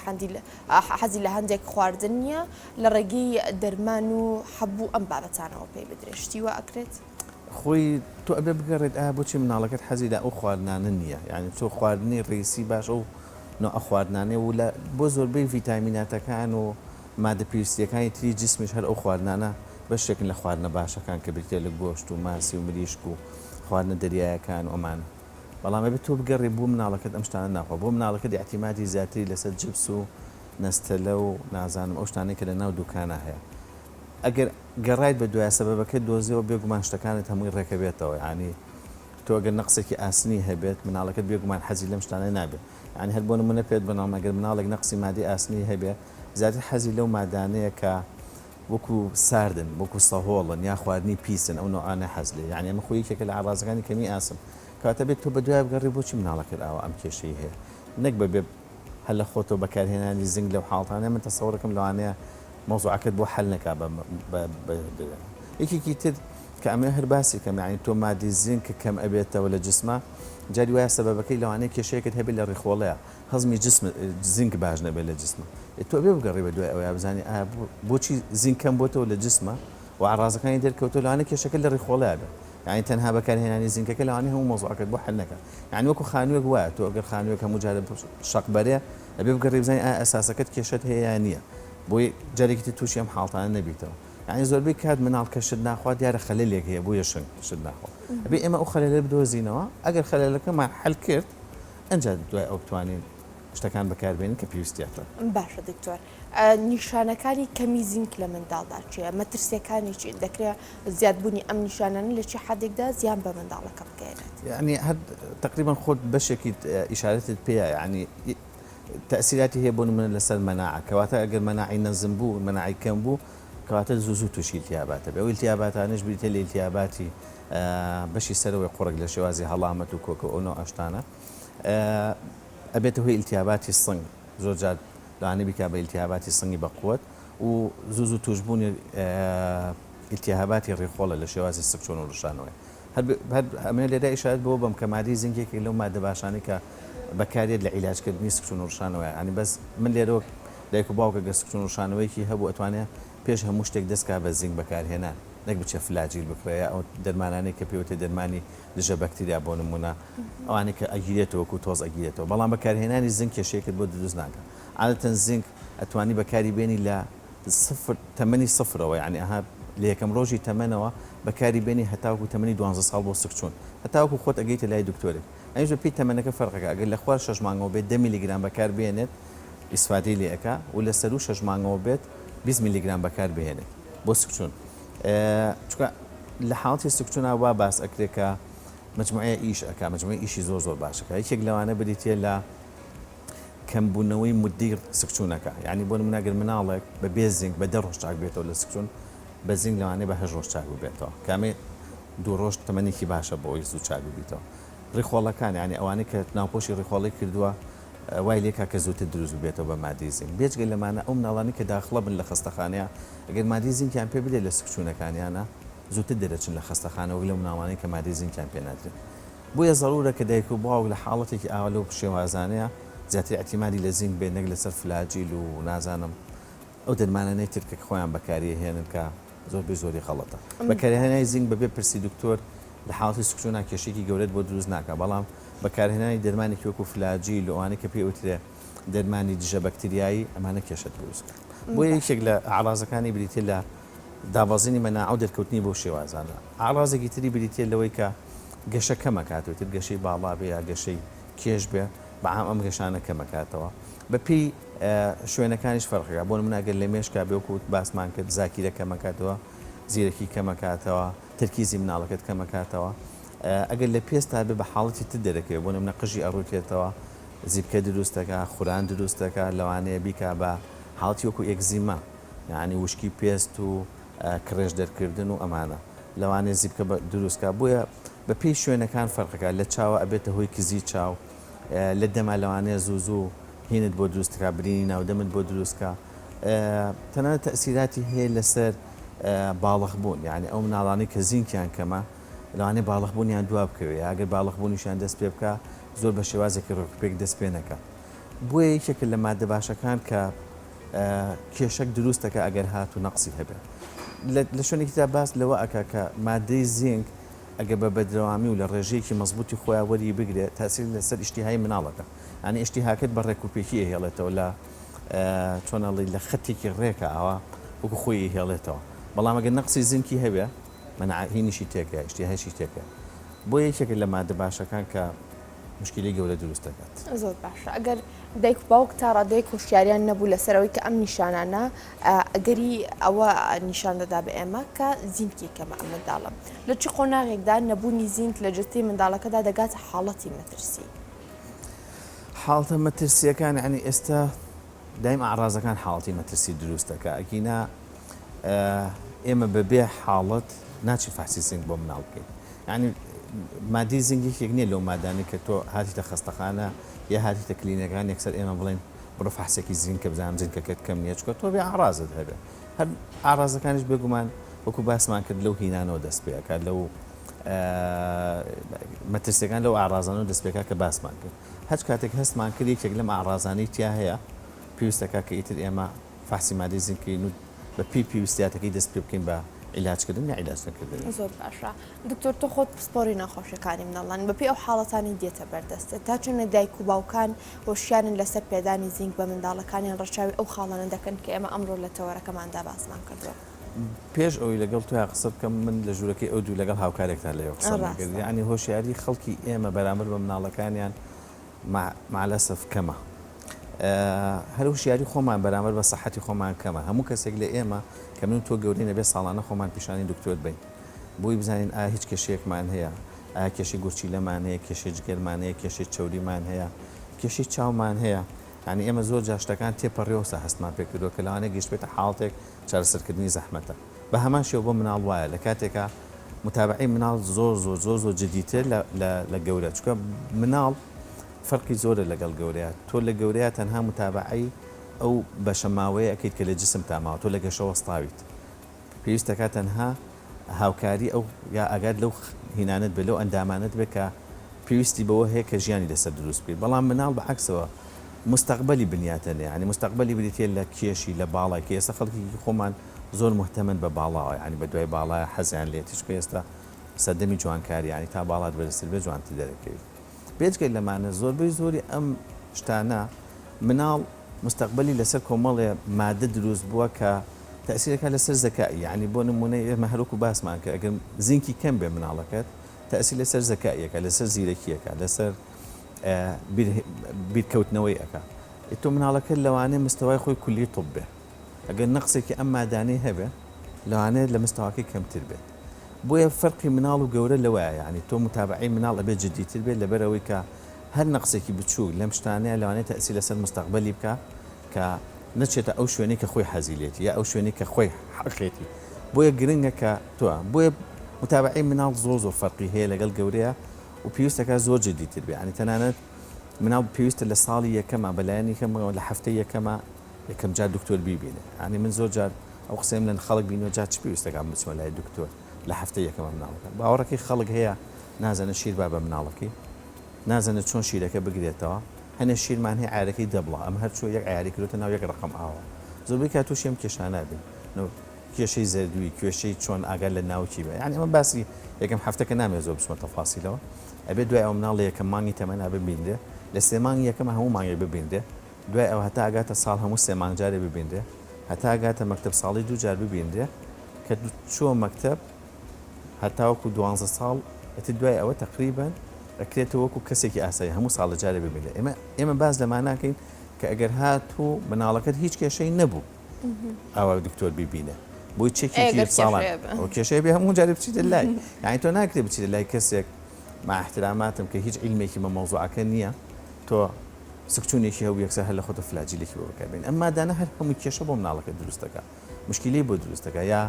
حەزی لە هەندێک خواردن نییە لە ڕێگەی دەرمان و هەبوو ئەم بابەتانەوە پێی بدرێشتیوە ئەکرێت خۆی تۆ ئەبێ بگەڕێت بۆچی مناڵەکەت حەزی لە ئەو خواردنانە نییە یعنی تۆ خواردنی ڕێسی باش ئەو ئەو خواردنانێ و لە بۆ زۆربەی ڤیتامیناتەکان و مادە پێویستیەکانی تری جسمیش هەر ئەو خواردنانە بەشێکن لە خواردنە باشەکان کە بریتێ لە گۆشت و ماسی و مریشک و خواردنە دەریایەکان ئەمانە بەڵام ئەبێت تۆ بگەڕێ بۆ مناڵەکەت ئەم شتانە ناخوا بۆ مناڵەکەت احتیمادی زیاتری لەسەر جبس و نەستەلە و نازانم ئەو شتانەی کە لە ناو دوکانە هەیە ئەگەر گەڕایت بە دوای سەبەبەکە دۆزیەوە بێگومان شتەکانت هەمووی ڕێکە بێتەوە ینی تۆ ئەگەر نەقسێکی ئاسنی هەبێت مناڵەکەت بێگومان حەزی لەم شتانە نابێت ینی هەر بۆ نمونە پێت بناڵم ئەگەر مناڵێک نەقسی مادی ئاسنی هەبێت زیاتر حەزی لەو مادانەیە کە وەکو ساردن وەکو سەهۆڵن یا خواردنی پیسن ئەو نوعانە حەز لێ یعنی ئەمە خۆی یەکێکە لە عەڕازەکانی کەمی ئاسم کاتە بێت تۆ بە دوای بگەڕێ بۆچی مناڵەکەت ئاوا ئەم کێشەی هەیە نەک بەبێ هەر لە خۆتەوە بەکارهێنانی زنگ لەو حاڵتانە من تەسەوڕەکەم لەوانەیە مۆزوعەکەت بۆ حەل نەکا یەکێکی تر کە ئەمە هەر باسی کەم یعنی تۆ مادی زینک کە کەم ئەبێتەوە لە جسمە جاری وایە سەبەبەکەی لەوانەیە کێشەیەکت هەبێت لە ڕێخۆڵەیە هەزمی زینک باش نەبێت لە جسمە تۆ بێ بگەڕێ بە دوای ئەوە بزانانی بۆچی زینک کەم بۆتەوە لە جسمە و عەڕازەکانی دەرکەوتۆ لەوانەیە کێشەکە لە ڕێخۆڵەیە بێت یعنی تەنها بەکارهێنانی زینکەکە لەوانەیە هەموو مۆزوعەکەت بۆ حەل نەکات یعنی وەکو خانوویەک وایە تۆ ئەگەر خانوویەک هەموو جارە شەقبەرێ ئەبێ بگەڕێ بزانانی ئەساسەکەت کێشەت هەیە یان نییە بۆی جارێکی تووشی ئەم حاڵتانە نەبیتەوە یعنی زۆربەی کات مناڵ کە شت ناخوات دیارە خەلەلێک هەیە بۆ یەشنگ شت ناخوات ئەبێ ئێمە ئەو خەلەلە بدۆزینەوە ئەگەر خەلەلەکەمان حەل کرد ئەنجا دوای ئەو بتوانین شتەکان بەکاربێنین کە پێویستیاتە باشە دکتۆر نیشانەکانی کەمی زینک لە منداڵدا چیە مەترسیەکانێکی دەکرێت زیادبوونی ئەم نیشانانە لە چی حدێکدا زیان بە منداڵەکە بگەێنێت یعنی هەر تقریبا خۆت بەشێکی ئیشارەتت پێە یعنی تأثیراتی هەیە بۆ نمونە لەسەر مەناعە کەواتە ئەگەر مەناعی نەزم بوو مەناعی کەم بوو کەواتە زوو تووشی التیاباتە بێ ئەو التیاباتانش بریتە لە التیاباتی بەشی سەرەوەی قوڕک لە شێوازی هەڵامەت و کۆکە ئەو ئاشتانە ئەبێتە هۆی التیاباتی سنگ زۆر جار لەوانەیە بیکا بە التیاباتی سنگی بەقووەت و زوو توشبوونی التیاباتی ڕێخۆڵە لە شێوازی سکچۆن و ڕشانەوەی هەر ئەمە لێرە ئیشارەت بۆ بەم کە مادی زینکێکی لەو مادە باشانەی کە بەکارێت لە عیلاجکردنی سکچۆن و ڕشانەوەی ینی بەس من لێرەوە دایک و باوکە گە سکچۆن و ڕشانەوەیکی هەبوو ئەتوانێت پێش هەموو شتێک دەستکا بە زینک بەکارهێنان نەک بچێ فلاجیل بکڕێە ئەو دەرمانانەی کە پێوتێ دەرمانی دژە بەکتریا بۆ نمونە ئەوانەی کە ئەگیرێتەوە و تۆز ئەگیرێتەوە بەڵام بەکارهێنانی زینک کێشەیەکت بۆ دروست ناکە عادەتەن زینک ئەتوانی بەکاری بێنی لە تەمەنی سفرەوە یعنی ئەها لە یەکەم ڕۆژی تەمەنەوە بەکاری بێنی هەتاوکو تەمەنی 12 ساڵ بۆ سکچۆن هەتاوکو خۆت ئەگەیتە لای دکتۆرێک ئەنیش پێی تەمەنەکە فەرقەکە ئەگەر لە خوار 6 مانگەوە بێت 10 میلیگرام بەکار بێنێت ئیسفادەی لێ ئەکا و لە سەر و 6 مانگەوە بێت 20 میلیگرام بەکار بهێنێت بۆ سکچۆن چونکە لە حاڵەتی سکچۆنە وا باس ئەکرێت کە مجموعەیە ئیش ئەکا مجموعەی ئیشی زۆر باشەکە یەکێک لەوانە بریتێ لە کەمبوونەوەی مدیر سکچوونەکە یعنی بۆ نمونە ئەگەر مناڵێک بە بێ زینک بە 10 ڕۆژ چاک بێتەوە لە سکچۆن بە زینک لەوانەیە بە 8 ڕۆژ چاک بێتەوە کامێ 2 ڕۆژ تەمەنێکی باشە بۆ زوو چاک بێتەوە ڕێخۆڵەکان یعنی ئەوانەی کە ناوپۆشی ڕێخۆڵی کردووە وای لێکا کە زووتر دروست بێتەوە بە مادی زینک بێجگە لەمانە ئەو مناڵانی کە داخڵە بن لە خستەخانەیە ئەگەر مادی زینکیان پێ بدێت لە سکچوونەکانیانە زووتر دەرەچن لە خستەخانەوە لە مناڵانی کە مادی زینکیان پێ نادرێت بۆیە ضرورە کە دایک و باوک لە حاڵەتێکی ئاوا لەو شێوازانەیە زیاتر احتیمالی لە زینک بێت نەک لەسەر فلاجیل و نازانم ئەو دەرمانانەی تر کە خۆیان بەکاری هێنن کە زۆری غەڵەتە بەکارهێنانی زینک بەبێ پرسی دکتۆر لە حاڵەتی سکچوونە کێشێکی گەورەت بۆ دروست ناکە بەڵام بەکارهێنانی دەرمانی وەکو فلاجیل و ئەوانەی کە پێوترێ دەرمانی دژە بەکتریایی ئەمانە کێشت دروست بۆ یەکێک لە ئاڕازەکانی بریتێ لە دابەزینی مەناعە و دەرکەوتنی بۆ شێوازانە ئاڕازێکی تری بریتێ لەوەی کە گەشە کەمەکاتەوە تر گەشەی باڵا بێ یا گەشەی کێش بێ بەعام ئەم گەشانە کەمەکاتەوە بەپی شوێنەکانیش فەرقەکە بۆ نمونە ئەگەر لە مێشکا بێوەکوت باسمان کرد زاکیرە کەمەکاتەوە زیرەکی کەمەکاتەوە ترکیزی مناڵەکەت کەمەکاتەوە ئەگەر لە پێستا بێ بە حاڵەتی تر دەرەکەوێت بۆ نمونە قژی ئەڕووکێتەوە زیبکە دروستەکە خوران دروستەکە لەوانەیە بیکە بە حاڵەتی وەکو ئێکزیما یعنی وشکی پێست و کرێژ دەرکردن و ئەمانە لەوانەیە زیبکە دروستکە بۆیە بە پێی شوێنەکان فەرقەکە لە چاوە ئەبێتە هۆی کزی چاو لە دەما لەوانەیە زوو هینت بۆ دروستکە برینی ناودەمت بۆ دروستکە تەنانەت تەسیراتی هەیە لەسەر باڵغبوون یعنی ئەو مناڵانی کە زینکیان کەمە لەوانەیە باڵغبوونیان دوا بکەوێت ئەگەر باڵغبوونیشان دەست پێ بکە زۆر بە شێوازێکی ڕۆکپێک دەست پێ نەکە بۆیە یەکێک لە مادە باشەکان کە کێشەک دروستەکە ئەگەر هات و نەقسی هەبێت لە شوێنێکی تا باس لەوە ئەکا کە مادەی زینک ئەگە بە بەدرەوامی و لە ڕێژەیەکی مەزبوطی خۆیان وەری بگرێت تاسیر لەسەر ئیشتیهای مناڵەکە ئەنی ئیشتیهاکەت بە ڕێکوپێکی هێڵێتەوە لە چۆنەڵی لە خەتێکی ڕێکە ئەوە وەکو خۆی هێڵێتەوە بەڵام ئەگەر نەقسی زینکی هەبێ هینیشی تێکە ئیشتیهایشی تێکە بۆ یەکێک لە مادە باشەکان کە مشکلی گەورە دروست دەکات زۆر باشە ئەگەر دایک و باوک تا ڕادەیەک هۆشیاریان نەبوو لەسەرەوەی کە ئەم نیشانانە ئەگەری ئەوە نیشان دەدا بە ئێمە کە زینکی کەمە ئەم منداڵە لە چی قۆناغێکدا نەبوونی زینک لە جستەی منداڵەکەدا دەگاتە حاڵەتی مەترسی حاڵتە مەترسیەکان ینی ئێستا دایم ئاڕازەکان حاڵەتی مەترسی دروستەکە ئەگینا ئێمە بەبێ حاڵەت ناچی فاسی زینک بۆ مناڵ بکەین ینی مادی زینگێکێک نییە لەو مادانی کە تۆ هاتیتە خستەخانە یا هاتیتە کلینەکان یەکسەر ئێمە بڵێن بڕۆ فحسێکی زینکە بزانم زینکەکەت کەم نییە چکە تۆ بێ ئاڕازت هەبێ هەر ئاڕازەکانیش بێگومان وەکو باسمان کرد لەو هینانەوە دەست پێەکە لەو مەترسیەکان لەو ئاڕازانەوە دەست پێکا کە باسمان کرد هەچ کاتێک هەستمان کرد یەکێک لەم ئاڕازانەی تیا هەیە پێویستەکە کە ئیتر ئێمە فحسی مادەی زینکەین و بە پێویستیاتەکەی دەست پێ بکەین بە عیلاجکردن یا عیلاجنەکردن زۆر باشە دکتۆر تۆ خۆت پسپۆری ناخۆشیەکانی مناڵان بەپێی ئەو حاڵەتانی دێتە بەردەستە تا چونە دایک و باوکان هۆشیارن لەسەر پێدانی زینک بە منداڵەکانیان ڕەچاوی ئەو خاڵانە دەکەن کە ئێمە ئەمڕۆ لە تەوەرەکەماندا باسمان کردووە پێش ئەوی لەگەڵ توی قسە بکەم من لە ژوورەکەی ئەو دوو لەگەڵ هاوکارێکتان لەوە قسە کرد یعنی هۆشیاری خەڵکی ئێمە بەرامبەر بە مناڵەکانیان معلەسف کەمە هەر هوشیاری خۆمان بەرامبەر بە سەحەتی خۆمان کەمە هەموو کەسێک لە ئێمە کە من تۆ گەورەی نەبێ ساڵانە خۆمان پیشانی دکتۆر بین بۆی بزانین ئایا هیچ کێشەیەکمان هەیە ئایا کێشەی گورچیلەمان هەیە کێشەی جگەرمان هەیە کێشەی چەوریمان هەیە کێشەی چاومان هەیە ینی ئێمە زۆر جا شتەکان تێپەڕێەوە هەستمان پێ کردووە کە لەوانەیە گەشتبێتە حاڵەتێک چارەسەرکردنی زەحمەتە بە هەمان شێوە بۆ مناڵ وایە لە کاتێکە متابعی مناڵ زۆر جدیتر لە گەورە چکە مناڵ فەرقی زۆرە لەگەڵ گەورەیە تۆ لە گەورەیە تەنها متابعی ئەو بەشەماوەیە ئەکەیت کە لە جسم تاماوە تۆ لە گەشەوە ستاویت پێویستەکە تەنها هاوکاری ئەو یا ئەگەر لەو هینانت بێ لەو ئەندامانت بێ کە پێویستی بەوە هەیە کە ژیانی لەسەر دروست بێت بەڵام مناڵ بەعکسەوە مستقبلی بنیاتەنێ ینی مستقبلی بریتێ لە کێشی لە باڵای کە ئێستا خەڵکی خۆمان زۆر محتەمن بە باڵاوە ینی بە دوای باڵایە حەزیان لێتیش کە ئێستا سەردەمی جوانکاری ینی تا باڵات بەرزتر بێ جوانتر دەرەکەوێت بێجگەی لەمانە زۆربەی زۆری ئەم شتانە مناڵ مستقبلی لەسەر کۆمەڵێ مادە دروست بووە کە تەسیرەکە لەسەر زەکایی یعنی بۆ نمونەی ئێمە هەروکو باسمان کە ئەگەر زینکی کەم بێ مناڵەکەت تەسیر لەسەر زەکاییەکە لەسەر زیرەکیەکە لەسەر بیرکەوتنەوەی ئەکا تۆ مناڵەکە لەوانەیە مستەوای خۆی کولی تۆب بێ ئەگەر نەقسێکی ئەم مادانەی هەبێ لەوانەیە لە مستەواکەی کەمتر بێت بۆیە فەرقی مناڵ و گەورە لەوەیە ینی تۆ متابعی مناڵ ئەبێت جدیتر بێت لەبەرەوەی کە هەر نەقسێکی بچوو لەم شتانەیە لەوانێت تەسیر لەسەر مستەقبەلی بکە کە نەچێتە ئەو شوێنی کە خۆی حەزیلێتی یا ئەو شوێنی کە خۆی حەقێتی بۆیە گرنگە کە تۆ بۆیە متابعی مناڵ زۆر فەرقی هەیە لەگەڵ گەورەیە و پێویستەکە زۆر جدیتر بێ ینی تەنانەت مناڵ پێویستە لە ساڵی یەکەمە بەلایەنی کەمەوە لە هەفتەی یەکەمە یەکەم جار دکتۆر بیبینێ ینی من زۆر جار ئەو قسەیم لەن خەڵک بینەوە جا چ پێویستەکان بچمە لای دکتۆر لە هەفتەی یەکەمە مناڵەکە باوەڕەکەی خەڵک هەیە نازانە شیر با بە مناڵەکەی نازانێت چۆن شیرەکە بگرێتەوە هەنێ شیرمان هەیە عیارەکەی دەبڵە ئەم هەرچوو یەک عیاری کردوتە ناو یەک ڕقم ئاوە زۆربەی کاتوشی ئەم کێشانە بێ کێشەی زەردووی کێشەی چۆن ئاگەر لە ناوکی بێ یعنی ئەمە باسی یەکەم هەفتەکە نامێت زۆر بچمە تەفاسیلەوە ئەبێت دوای ئەو مناڵ یەکەم مانگی تەمەنا ببیندێ لە سێ مانگی یەکەمە هەموو مانگی ببیندێ دوای ئەو هەتا ئاگاتە ساڵ هەموو سێ مانگ جارێ ببیندێ هەتا ئاگاتە مەکتەب ساڵی دوو جار ببیندێ کە چووە مەکتەب هەتاوەکو 12 ساڵ ئەتی دوای ئەوە تقریبان ئەکرێتەوە وەکو کەسێکی ئاسایی هەموو ساڵە جارێ ببینێ ئێمە باز لەمان ناکەین کە ئەگەر هاتوو مناڵەکەت هیچ کێشەی نەبوو ئەوە دکتۆر بیبینێ بۆی چێکی ساڵان ئەو کێشەیە بێ هەموو جارێ بچیتە لای یعنی تۆ ناکرێت بچیتە لای کەسێک مع احتراماتم کە هیچ علمێکی بە مۆزوعەکە نییە تۆ سکچونێکی هەو یەکسەر هەر لە خۆتە فلاجیلێکی بۆ بکاربێن ئەمما دانا هەر هەمووی کێشە بۆ مناڵەکە دروستەکە مشکلی بۆ دروستەکە یا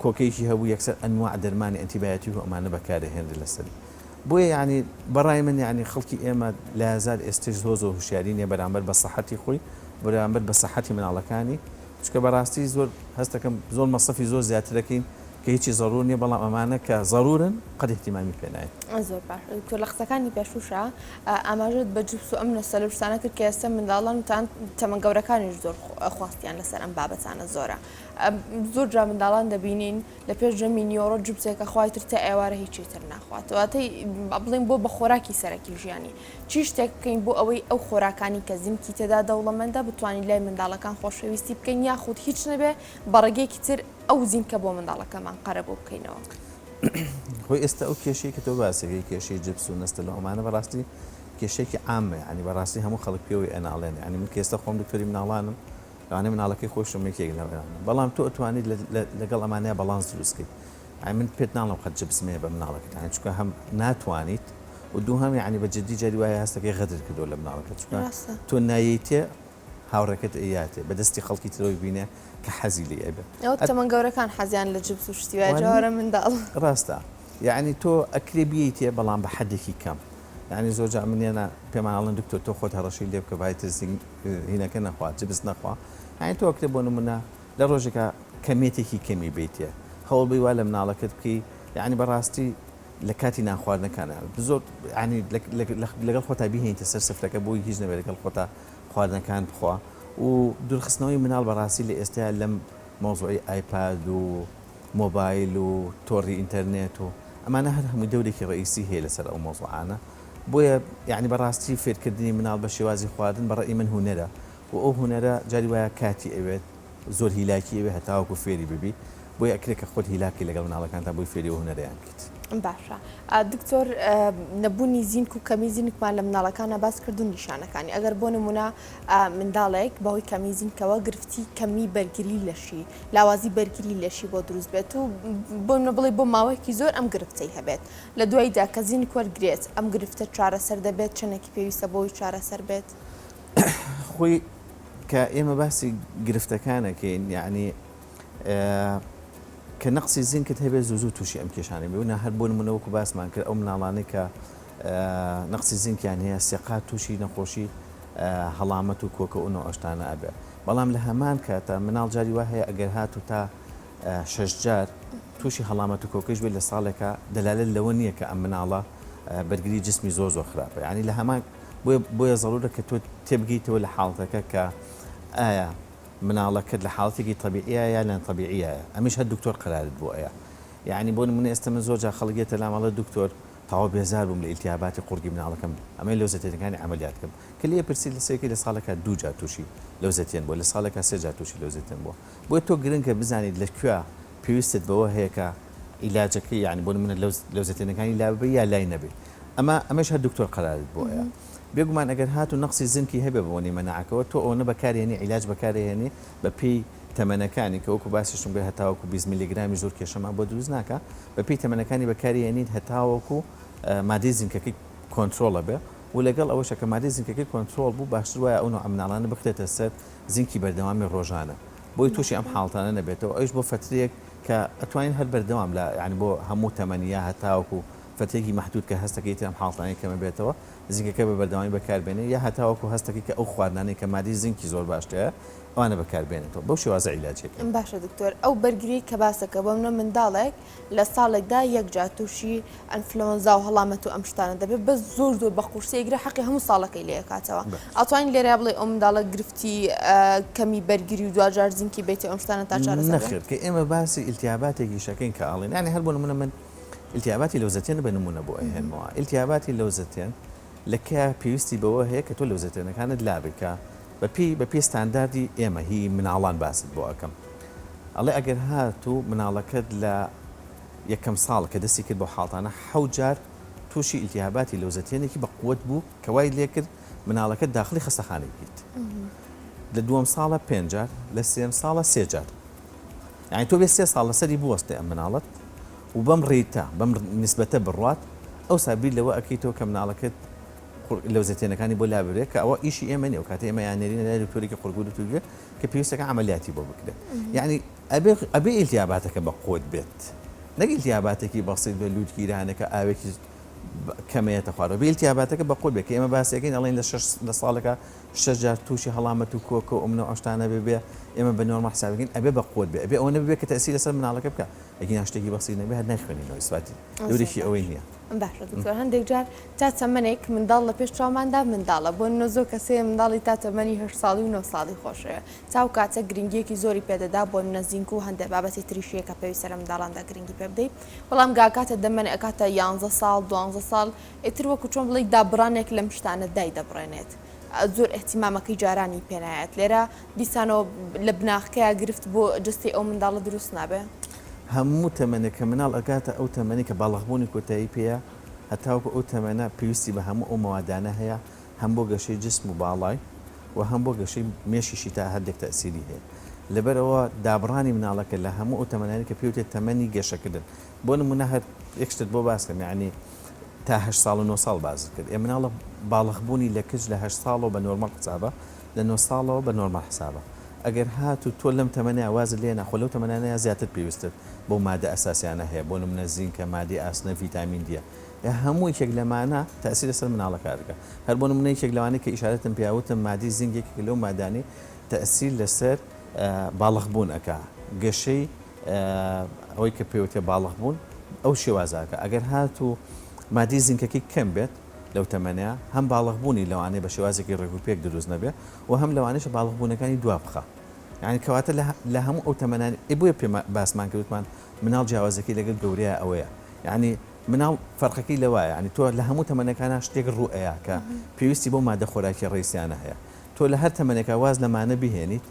کۆکەیەکی هەبوو یەکسەر ئەنواع دەرمانی ئەنتیبایەتی و ئەمانە بەکارهێنرێ لەسەری بۆیە ینی بەڕای من ینی خەڵکی ئێمە لە هزار ئێستش زۆ هوشیاری نیە بەرامبەر بە سەحەتی خۆی بەرامبەر بە سەحەتی مناڵەکانی چکە بەڕاستی زۆر هەستەکەم زۆر مەصەفی زۆر زیاترەکەین کە هیچی ضرور نییە بەڵام ئەمانە کە ضرورن قەت احتیمامی پێنایە زۆر باش لە قسەکانی پێشوشە ئاماژت بە جوبس و ئەم نەسەلوشتانە کرد کە ئێستا منداڵان وتان تەمەن گەورەکانیش زۆر خواستیان لەسەر ئەم بابەتانە زۆرە زۆر جا منداڵان دەبینین لە پێش ژەمی نیۆڕۆ جوبسێکە خوای تر تا ئێوارە هیچی تر ناخواتەوە تەی بڵین بۆ بە خۆراکی سەرەکی ژیانی چی شتێک بکەین بۆ ئەوەی ئەو خۆراکانی کە زیمکی تێدا دەوڵەمەندە بتوانین لای منداڵەکان خۆشەویستی بکەین یاخود هیچ نەبێ بەڕێگەیەکی تر ئەو زیمکە بۆ منداڵەکەمان قەرە بۆ بکەینەوە خۆی ئێستا ئەو کێشەی کە تۆ باسەکەی کێشەی جبس و نەستە لە ئەمانە بەڕاستی کێشێکی عامە ینی بەڕاستی هەموو خەڵک پێوەی ئەناڵێن ینی من کە ئێستا خۆم دکتۆری مناڵانم لەوانەیە مناڵەکەی خۆشم یەکێک لەوێرانە بەڵام تۆ ئەتوانیت لەگەڵ ئەمانەیە بەڵانس دروستکەی من پێت ناڵم قەت جبسمەیە بە مناڵەکەت ینی چونکە هەم ناتوانیت و دوو هەم ینی بە جددی جاری وایە هەستەکەی غەدر کردو لە مناڵەکەت چونکە تۆ نایەتێ هاوڕێکت ئەیاتێ بەدەستی خەڵکی ترەوەی بینێ کە حەزی لێ ئەبێ ئەو تەمەن گەورەکان حەزیان لە جبس و شتیوای جوارە منداڵ ڕاستە یعنی تۆ ئەکرێ بیتێ بەڵام بە حەدێکی کەم یعنی زۆرجا منێنە پێمانڵن دکتۆر تۆ خۆت هەڕەشی لێ بکە بایتر هینەکە نەخوات جبس نەخوا یعنی تۆ ئەکرێ بۆ نمونە لە ڕۆژێکە کەمێتێکی کەمی بیتێ هەوڵ بی وا لە مناڵەکەت بکەی یعنی بەڕاستی لە کاتی ناخواردنەکانە زۆر ینی لەگەڵ خۆتا بیهێنیتە سەر سفرەکە بۆی هیچ نەبێت لەگەڵ خۆتا خواردنەکان بخوا و دوورخستنەوەی مناڵ بەڕاستی لە ئێستا لەم مۆزوعی ئایپاد و مۆبایل و تۆڕی ئینتەرنێت و ئەمانە هەر هەمووی دەورێکی ڕئیسی هەیە لەسەر ئەو مۆزوعانە بۆیە یعنی بەڕاستی فێرکردنی مناڵ بە شێوازی خواردن بەڕێی من هونەرە و ئەو هونەرە جاری وایە کاتی ئەوێت زۆر هیلاکی ئەوێ هەتاوەکو فێری ببی بۆیە ئەکرێت کە خۆت هیلاکی لەگەڵ مناڵەکان تا بۆی فێری و هونەرەیان کرد باشە دکتۆر نەبوونی زیینک و کەمی زیینکمان لە مناڵەکانە باس کردو نیشانەکانی ئەگەر بۆ نمونە منداڵێک بەهۆی کەمی زیینکەوە گرفتی کەمی بەرگری لەشی لاوازی بەرگری لەشی بۆ دروست بێت و بۆ بڵێ بۆ ماوەیەکی زۆر ئەم گرفتەی هەبێت لە دواییدا کە زیینک وەرگرێت ئەم گرفتە چارەسەر دەبێت چەنێکی پێویستە بۆی چارەسەر بێت خۆی کە ئێمە باسی گرفتەکانەکەین یعنی کە نەقسی زیینکت هەبێت زوو تووشی ئەم کێشانە بێ و هەر بۆ نمونەوەکو باسمان کرد ئەو مناڵانەی کە نەقسی زیینکیان هەیە سێقات تووشی نەخۆشی هەڵامەت و کۆکەونەوە ئەشتانە ئەبێ بەڵام لە هەمان کاتە مناڵ جاری وا هەیە ئەگەر هاتو تا 6 جار تووشی هەڵامەت و کۆکەش بێت لە ساڵێکە دەلالت لەوە نییە کە ئەم مناڵە بەرگری جسمی زۆر خراپە ینی لە هەمان بۆیە زەڕورە کە تۆ تێبگەیتەوە لە حاڵەتەکە کە ئایا مناڵەکەت لە حاڵەتێکی طبیعیە یا لەن طبیعیە ئەمیش هەر دکتۆر قرارت بۆ ئەیە یعنی بۆ نمونە ئێستا من زۆرجا خەڵگێتە لامەڵە دکتۆر تاوە بێزار بووم لە ئیلتیاباتی قورگی مناڵەکەم ئەمە لەوزەتێنەکانی عملیاتکەم کە لێ پرسی لە سێکی لە ساڵێکە 2 جار تووشی لەوزەتێن بۆ لە ساڵێکە 3 جار تووشی لەوزەتێن بۆ تۆ گرنگکە بزانیت لەکوێ پێویستت بەوە هەیە کە عیلاجەکەی یعنی بۆ نمونە لەوزەتێنەکانی لا ببێ یا لای نەبێ ئەمەش هەر دکتۆر قرارت بۆ ئەیە بێگومان ئەگەر هات و نەقسی زیینکی هەبێ بۆنی مەناعەکەەوە تۆ ئەوە بەکارهێنی عیلاج بەکارهێنی بە پێی تەمەنەکانی کە وەکو باسیشم بێ هەتاوەکو 20 میلیگرامی زۆر کێشەمان بۆ دروست ناکە بە پێی تەمەنەکانی بەکارهێنیت هەتاوەکو مادەی زیینکەکەی کۆنتترۆلە بێ و لەگەڵ ئەوەشە کە مادەی زیینکەکەی کۆنتترۆل بوو باشتر وایە ئەو ئەمناڵانە بخرێتە سەر زیینکی بەردەوامی ڕۆژانە بۆی تووشی ئەم حاڵتانە نەبێتەوە ئەوش بۆ فترێک کە ئەتوانین هەر بەردەوام لە ینی بۆ هەموو تەمەنیە هەتاوەکو فتێکی محدود کە هەستەکەی ئەم حاڵتانی کەمە بێتەوە زیینکەکە بە بەردەوامی بەکاربێنێ یا هەتاوەکو هەستەکەی کە ئەو خواردنانەی کە مادەی زیینکی زۆر باشتەیە ئەوانە بەکاربێنێتەوە بەو شێوازە عیلاجێکە باشە دکتۆر ئەو بەرگری کە باسەکە بۆ منە منداڵێک لە ساڵێکدا یەک جار تووشی ئەنفلۆنزا و هەڵامەت و ئەم شتانە دەبێت بە زۆر بە قورسەیەگرە حەقی هەموو ساڵەکەی لێ کاتەوە ئەتوانین لێرە بڵێ ئەو منداڵە گرفتی کەمی بەرگری و دوجار زیینکی بێتی ئەم شتانە تا چارەسەر نەخێت کە ئێمە باسی ئیلتیاباتێکی شەکەین کە ئاڵین یعنی هەر بۆ نمونە من ئیلتیاباتی لەوزەتێن بە نمونە بۆ ئەهێنمەوە ئیلتیاباتی لەوزەتێن لەکە پێویستی بەوە هەیە کە تۆ لەوزەتێنەکانت لابکە بە پێی ستانداردی ئێمە هی مناڵان باست بۆ ئەەکەم ئەڵێ ئەگەر هاتوو مناڵەکەت لە یەکەم ساڵ کە دەستی کرد بۆ حاڵتانە 7 جار تووشی ئیلتیاباتی لەوزەتێنێکی بە قووەت بوو کە وای لێ کرد مناڵەکەت داخلی خەستەخانەی بیت لە دووەم ساڵە 5 جار لە سێم ساڵە 3 جار یعنی تۆ بێ 3 ساڵ لەسەری بوەستێ ئەم مناڵەت و بەم ڕێتە بەم نسبەتە بڕات ئەو سابیر لەوە ئەکەیتەوە کە مناڵەکەت لەو زەتێنەکانی بۆ لابرێت کە ئەوە ئیشی ئێمە نێ و کاتە ئێمە یانێرینە لای دکتۆرێکی قورگوت و توگوێت کە پێویستەکە عملیاتی بۆ بکرێت یعنی ئەبێ ئیلتیاباتەکە بە قوت بێت نەک ئیلتیاباتێکی بەسیط بە لووتگیرانەکە ئاوێکی کەمەیەتە خوارەوە بە ئیلتیاباتەکە بە قوت بێت کە ئێمە باسیەکەین ئەڵێن لە ساڵەکە 6 جار تووشی هەڵامەت و کۆکە و ئەمنە ئەشتانە بێ ئێمە بە نۆرمال حسابەکەین ئەبێ بە قوت بێ ئەبێ ئەوە نەبێ کە تەسیری لەسەر مناڵەکە بکە ئەگەر شتێکی بەسیط نەبێ هەر نەخوێنینەوە سواتی دوورێکی ئەوەی نییە. باشە دکتۆر هەندێک جار تا چەمەنێک منداڵ لە پێش چاوماندا منداڵە بۆ نۆزۆ کەسێ منداڵی تا تەمەنی 8 ساڵی و 9 ساڵی خۆشەیە چاو کاتە گرنگیەکی زۆری پێدەدا بۆ نەزیینک و هەندێک بابەتی تریشیە کە پێویستە لە منداڵاندا گرنگی پێ بدەیت بەڵام گاکاتە دەمەنێ ئەکاتە 11 ساڵ 12 ساڵ ئیتر وەکو چۆن بڵێ دابڕانێک لەم شتانە دای دەبڕێنێت زۆر احتیمامەکەی جارانی پێنایەت لێرە دیسانەوە لە بناخکەیە گرفت بۆ جستی ئەو منداڵە دروست نابێ هەموو تەمەنێکە مناڵ ئەگاتە ئەو تەمەنی کە باڵغبوونی کۆتایی پێەیە هەتاوکە ئەو تەمەنە پێویستی بە هەموو ئەو مەوادانە هەیە هەم بۆ گەشەی جسم و باڵای و هەم بۆ گەشەی مێشیشی تا هەردێک تەسیری هەیە لەبەرەوە دابڕانی مناڵەکە لە هەموو ئەو تەمەنانی کە پێوتێت تەمەنی گەشەکردن بۆ نمونە هەر یەکشتت بۆ باسکەم یعنی تا 8 ساڵ و 9 ساڵ باز کرد ئێ مناڵە باڵغبوونی لە کچ لە 8 ساڵەوە بە نۆرمال حسابە لە 9 ساڵەوە بە نۆرمال حسابە ئەگەر هاتو تۆ لەم تەمەنە ئاواز لێ ناخۆ لەو تەمەنانەیە زیاتر پێویستت بۆ مادە ئەساسیانە هەیە بۆ نمونە زینکە مادی ئاسنە ڤیتامین دیە هەموو یەک لەمانە تاثیر لەسەر مناڵەکە دەکات هەر بۆ نمونە یەک لەوانەیە کە ئیشارەتم پیاوتم مادی زینگێکی لەو مادانی تاثیر لەسەر باڵغبوون ئەکا گەشەی ئەوەی کە پێوتێ باڵغبوون ئەو شێوازاکە ئەگەر هاتو مادی زینکەکەی کەم بێت لەو تەمەنەیە هەم باڵغبوونی لەوانەیە بە شێوازێکی ڕێگوپێک دروست نەبێت و هەم لەوانەیە باڵغبوونەکانی دوا بخە یعنی کەواتە لە هەموو ئەو تەمەنانی بۆیە پێ باسمان کردوتمان مناڵ جیاوازەکەی لەگەڵ گەورەیە ئەوەیە یعنی مناڵ فەرقەکەی لەوایە ینی تۆ لە هەموو تەمەنەکانە شتێک ڕوئەیە کە پێویستی بۆ مادە خۆراکی ڕێسیانە هەیە تۆ لە هەر تەمەنێکە واز لەمانە بهێنیت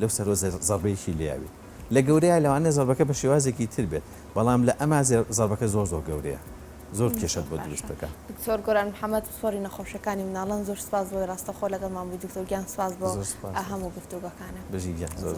لەو سەرۆ زەربەیەکی لێیاوی لە گەورەیە لەوانەیە زەربەکە بە شێوازێکی تر بێت بەڵام لە ئەما زەربەکە زۆر گەورەیە زۆر کێشت بۆ دروستەکە دکتۆر گۆران محەممەد سۆری نەخۆشەکانی مناڵان زۆر سپاس بۆی ڕاستەخۆ لەگەڵمان بوو دکتۆر گیان سپاس بۆ هەموو گفتوگەکانە بژی گیان زۆر